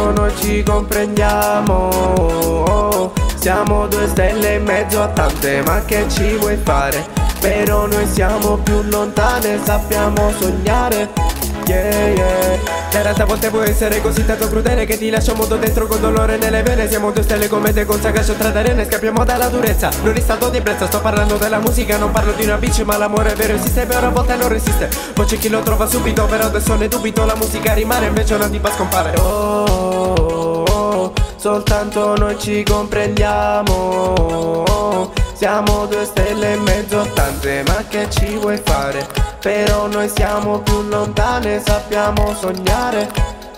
soltanto noi ci comprendiamo. Siamo due stelle in mezzo a tante, ma che ci vuoi fare? Però noi siamo più lontane, sappiamo sognare. Yeah, yeah. La realtà a volte può essere così tanto crudele che ti lascia un mondo dentro con dolore nelle vene. Siamo due stelle come te con sagascio tra d'arena e scappiamo dalla durezza. Non ristalto di brezza, sto parlando della musica, non parlo di una bici, ma l'amore vero esiste, però a volte non resiste. Poi c'è chi lo trova subito, però adesso ne dubito. La musica rimane, invece una tipa scompare. Soltanto noi ci comprendiamo. Siamo due stelle in mezzo a tante, ma che ci vuoi fare? Però noi siamo più lontane, sappiamo sognare.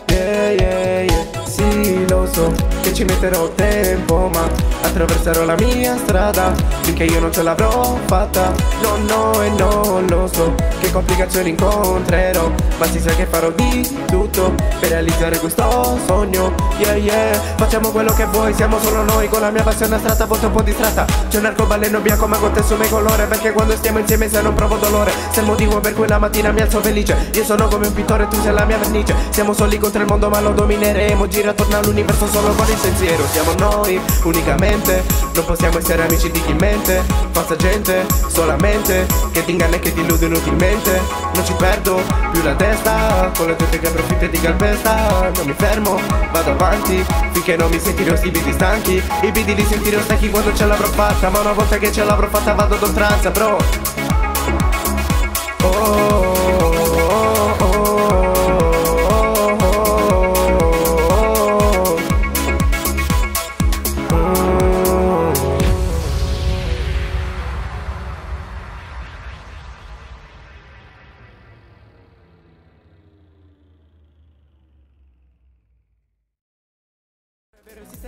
Yeah, yeah, yeah. Sì, lo so che ci metterò tempo, ma attraverserò la mia strada finché io non ce l'avrò fatta. No, no e non lo so che complicazioni incontrerò, ma si sa che farò di tutto per realizzare questo sogno. Yeah, yeah. Facciamo quello che vuoi, siamo solo noi, con la mia passione astratta, a volte un po' distratta. C'è un arcobaleno bianco ma con te assume colore, perché quando stiamo insieme se non provo dolore. Sei il motivo per cui la mattina mi alzo felice. Io sono come un pittore, tu sei la mia vernice. Siamo soli contro il mondo ma lo domineremo. Gira attorno all'universo solo con il pensiero. Siamo noi unicamente, non possiamo essere amici di chi mente. Falsa gente solamente, che ti inganna e che ti illude inutilmente. Non ci perdo più la testa con la gente che approfitta e ti calpesta. Non mi fermo, vado avanti finché non mi sentirò sti bidi stanchi. I bidi li sentirò stanchi quando ce l'avrò fatta, ma una volta che ce l'avrò fatta vado ad oltranza, bro.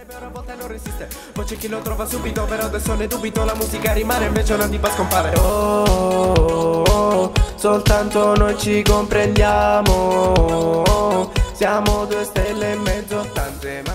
Però a volte non resiste. Poi c'è chi lo trova subito, però adesso ne dubito. La musica rimane, invece una tipa scompare. Soltanto noi ci comprendiamo. Siamo due stelle in mezzo a tante, ma